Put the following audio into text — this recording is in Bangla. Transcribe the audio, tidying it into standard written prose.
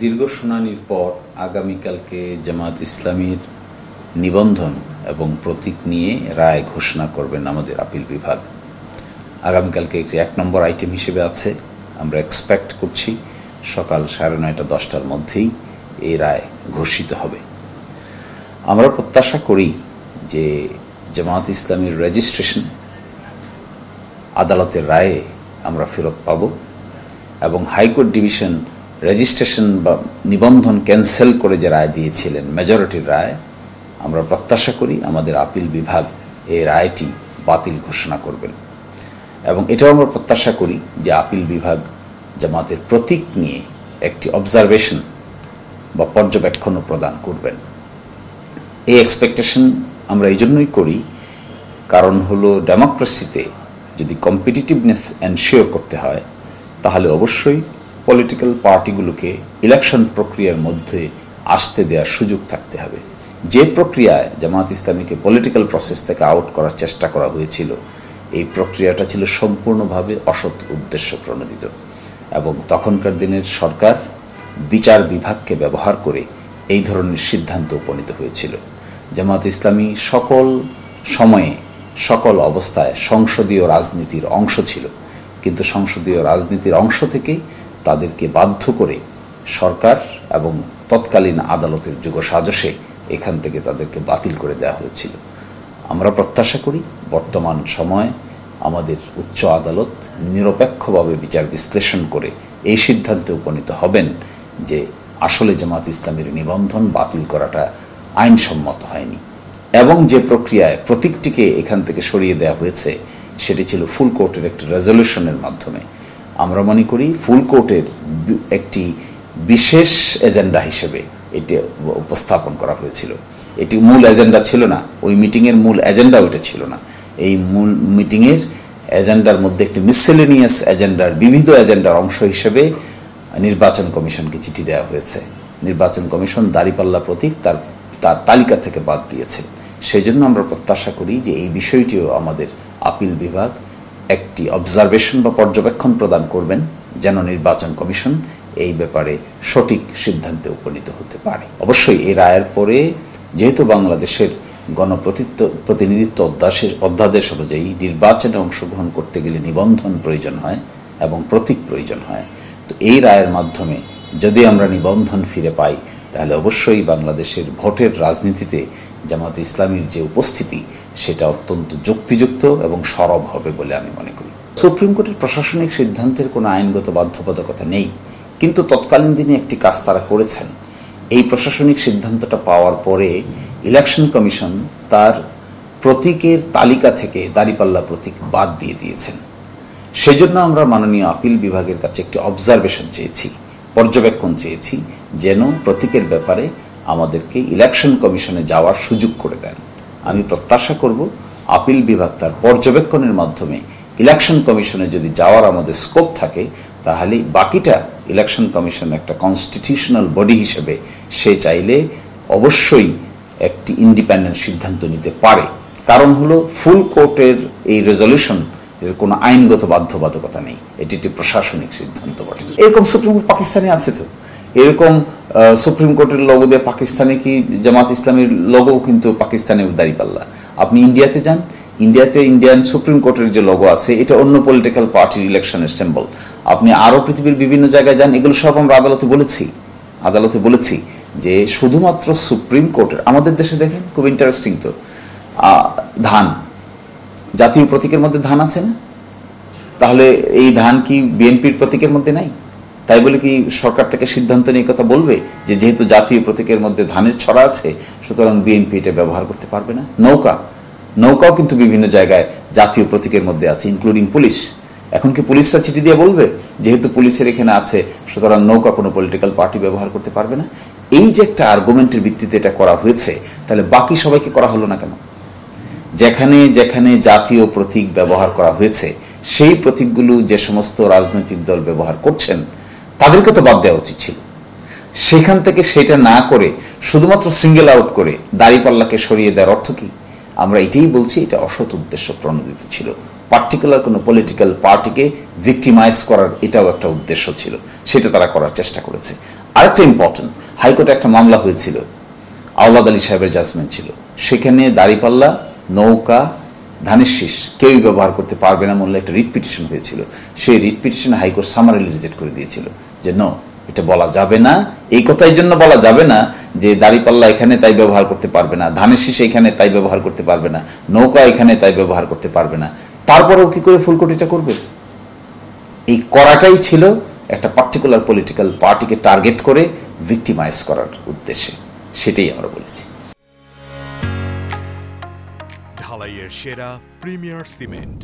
দীর্ঘ শুনানির পর আগামীকালকে জামাত ইসলামীর নিবন্ধন এবং প্রতীক নিয়ে রায় ঘোষণা করবেন আমাদের আপিল বিভাগ। আগামীকালকে একটি 1 নম্বর আইটেম হিসেবে আছে। আমরা এক্সপেক্ট করছি সকাল 9:30-10টার মধ্যেই এই রায় ঘোষিত হবে। আমরা প্রত্যাশা করি যে জামাত ইসলামীর রেজিস্ট্রেশন আদালতের রায়ে আমরা ফেরত পাব এবং হাইকোর্ট ডিভিশন রেজিস্ট্রেশন বা নিবন্ধন ক্যান্সেল করে যে রায় দিয়েছিলেন, মেজরিটির রায়, আমরা প্রত্যাশা করি আমাদের আপিল বিভাগ এই রায়টি বাতিল ঘোষণা করবেন। এবং এটাও আমরা প্রত্যাশা করি যে আপিল বিভাগ জামাতের প্রতীক নিয়ে একটি অবজারভেশন বা পর্যবেক্ষণও প্রদান করবেন। এই এক্সপেকটেশন আমরা এই জন্যই করি, কারণ হলো ডেমোক্রেসিতে যদি কম্পিটিটিভনেস এনশিওর করতে হয় তাহলে অবশ্যই পলিটিক্যাল পার্টিগুলোকে ইলেকশন প্রক্রিয়ার মধ্যে আসতে দেওয়ার সুযোগ থাকতে হবে। যে প্রক্রিয়ায় জামাত ইসলামীকে পলিটিক্যাল প্রসেস থেকে আউট করার চেষ্টা করা হয়েছিল, এই প্রক্রিয়াটা ছিল সম্পূর্ণভাবে অসৎ উদ্দেশ্য প্রণোদিত এবং তখনকার দিনের সরকার বিচার বিভাগকে ব্যবহার করে এই ধরনের সিদ্ধান্ত উপনীত হয়েছিল। জামাত ইসলামী সকল সময়ে সকল অবস্থায় সংসদীয় রাজনীতির অংশ ছিল, কিন্তু সংসদীয় রাজনীতির অংশ থেকে তাদেরকে বাধ্য করে সরকার এবং তৎকালীন আদালতের যোগসাজশে এখান থেকে তাদেরকে বাতিল করে দেওয়া হয়েছিল। আমরা প্রত্যাশা করি বর্তমান সময়ে আমাদের উচ্চ আদালত নিরপেক্ষভাবে বিচার বিশ্লেষণ করে এই সিদ্ধান্তে উপনীত হবেন যে আসলে জামাত ইসলামীর নিবন্ধন বাতিল করাটা আইনসম্মত হয়নি এবং যে প্রক্রিয়ায় প্রতীকটিকে এখান থেকে সরিয়ে দেওয়া হয়েছে সেটি ছিল ফুল কোর্টের একটি রেজলিউশনের মাধ্যমে। আমরা মনে করি ফুল কোর্টের একটি বিশেষ এজেন্ডা হিসেবে এটি উপস্থাপন করা হয়েছিল। এটি মূল এজেন্ডা ছিল না, ওই মিটিংয়ের মূল এজেন্ডা ওইটা ছিল না। এই মূল মিটিংয়ের এজেন্ডার মধ্যে একটি মিসসেলেনিয়াস এজেন্ডার বিবিধ এজেন্ডার অংশ হিসেবে নির্বাচন কমিশনকে চিঠি দেওয়া হয়েছে। নির্বাচন কমিশন দাঁড়িপাল্লা প্রতীক তার তালিকা থেকে বাদ দিয়েছে। সেই জন্য আমরা প্রত্যাশা করি যে এই বিষয়টিও আমাদের আপিল বিভাগ একটি অবজারভেশন বা পর্যবেক্ষণ প্রদান করবেন, যেন নির্বাচন কমিশন এই ব্যাপারে সঠিক সিদ্ধান্তে উপনীত হতে পারে। অবশ্যই এই রায়ের পরে যেহেতু বাংলাদেশের গণপ্রতিনিধিত্ব অধ্যাদেশ অনুযায়ী নির্বাচনে অংশগ্রহণ করতে গেলে নিবন্ধন প্রয়োজন হয় এবং প্রতীক প্রয়োজন হয়, তো এই রায়ের মাধ্যমে যদি আমরা নিবন্ধন ফিরে পাই তাহলে অবশ্যই বাংলাদেশের ভোটের রাজনীতিতে জামাত ইসলামীর যে উপস্থিতি সেটা অত্যন্ত যুক্তিযুক্ত এবং সরব হবে বলে আমি মনে করি। সুপ্রিম কোর্টের প্রশাসনিক সিদ্ধান্তের কোনো আইনগত বাধ্যবাধকতা নেই, কিন্তু তৎকালীন দিনে একটি কাজ তারা করেছেন। এই প্রশাসনিক সিদ্ধান্তটা পাওয়ার পরে ইলেকশন কমিশন তার প্রতীকের তালিকা থেকে দাঁড়িপাল্লা প্রতীক বাদ দিয়ে দিয়েছেন। সেজন্য আমরা মাননীয় আপিল বিভাগের কাছে একটি অবজারভেশন চেয়েছি, পর্যবেক্ষণ চেয়েছি, যেন প্রতীকের ব্যাপারে আমাদেরকে ইলেকশন কমিশনে যাওয়ার সুযোগ করে দেন। আমি প্রত্যাশা করব আপিল বিভাগ তার পর্যবেক্ষণের মাধ্যমে ইলেকশন কমিশনে যদি যাওয়ার আমাদের স্কোপ থাকে তাহলে বাকিটা ইলেকশন কমিশন একটা কনস্টিটিউশনাল বডি হিসেবে সে চাইলে অবশ্যই একটি ইন্ডিপেন্ডেন্ট সিদ্ধান্ত নিতে পারে। কারণ হলো ফুল কোর্টের এই রেজলিউশন এর কোনো আইনগত বাধ্যবাধকতা নেই, এটি একটি প্রশাসনিক সিদ্ধান্ত বটে। এরকম সুপ্রিম কোর্ট পাকিস্তানে আছে, তো এরকম সুপ্রিম কোর্টের লোগো দিয়ে পাকিস্তানে কি জামাত ইসলামীর লোগো কিন্তু পাকিস্তানের দাঁড়িপাল্লা। আপনি ইন্ডিয়াতে যান, ইন্ডিয়াতে ইন্ডিয়ান সুপ্রিম কোর্টের যে লোগো আছে এটা অন্য পলিটিক্যাল পার্টির ইলেকশনের সিম্বল। আপনি আরও পৃথিবীর বিভিন্ন জায়গায় যান, এগুলো সব আমরা আদালতে বলেছি যে শুধুমাত্র সুপ্রিম কোর্টের, আমাদের দেশে দেখেন খুব ইন্টারেস্টিং, তো ধান, জাতীয় প্রতীকের মধ্যে ধান আছে না? তাহলে এই ধান কি বিএনপির প্রতীকের মধ্যে নাই? তাই বলে কি সরকার থেকে সিদ্ধান্ত নিয়ে কথা বলবে যে যেহেতু জাতীয় প্রতীকের মধ্যে ধানের ছড়া আছে সুতরাং বিএনপি এটা ব্যবহার করতে পারবে না? নৌকাও কিন্তু বিভিন্ন জায়গায় জাতীয় প্রতীকের মধ্যে আছে, ইনক্লুডিং পুলিশ। এখন কি পুলিশরা চিঠি দিয়ে বলবে যেহেতু পুলিশের এখানে আছে সুতরাং নৌকা কোনো পলিটিক্যাল পার্টি ব্যবহার করতে পারবে না? এই যে একটা আর্গুমেন্টের ভিত্তিতে এটা করা হয়েছে, তাহলে বাকি সবাইকে করা হলো না কেন? যেখানে যেখানে জাতীয় প্রতীক ব্যবহার করা হয়েছে সেই প্রতীকগুলো যে সমস্ত রাজনৈতিক দল ব্যবহার করছেন তাদেরকে তো বাদ দেওয়া উচিত ছিল। সেখান থেকে সেটা না করে শুধুমাত্র সিঙ্গেল আউট করে দাঁড়িপাল্লাকে সরিয়ে দেওয়ার অর্থ কি? আমরা এটাই বলছি, এটা অসৎ উদ্দেশ্য প্রণোদিত ছিল। পার্টিকুলার কোনো পলিটিক্যাল পার্টিকে ভিক্টিমাইজ করার এটাও একটা উদ্দেশ্য ছিল, সেটা তারা করার চেষ্টা করেছে। আরেকটা ইম্পর্টেন্ট, হাইকোর্টে একটা মামলা হয়েছিল, আওলাদ আলী সাহেবের জাজমেন্ট ছিল, সেখানে দাঁড়িপাল্লা, নৌকা, ধানের শীষ কেউই ব্যবহার করতে পারবে না বলে একটা রিট পিটিশন হয়েছিল। সেই writ petition high court summarily reject করে দিয়েছিল যে নো, এটা বলা যাবে না। এই কথাই জন্য বলা যাবে না যে দাঁড়িপাল্লা এখানে তাই ব্যবহার করতে পারবে না, ধানের শীষ এখানে তাই ব্যবহার করতে পারবে না, নৌকা এখানে তাই ব্যবহার করতে পারবে না। তারপরেও কি করে ফুলকপিটা করবে? এই করাটাই ছিল একটা পার্টিকুলার পলিটিক্যাল পার্টিকে টার্গেট করে ভিক্টিমাইজ করার উদ্দেশ্যে। সেটাই আমরা বলেছি। ঢালাইয়ের সেরা প্রিমিয়ার সিমেন্ট।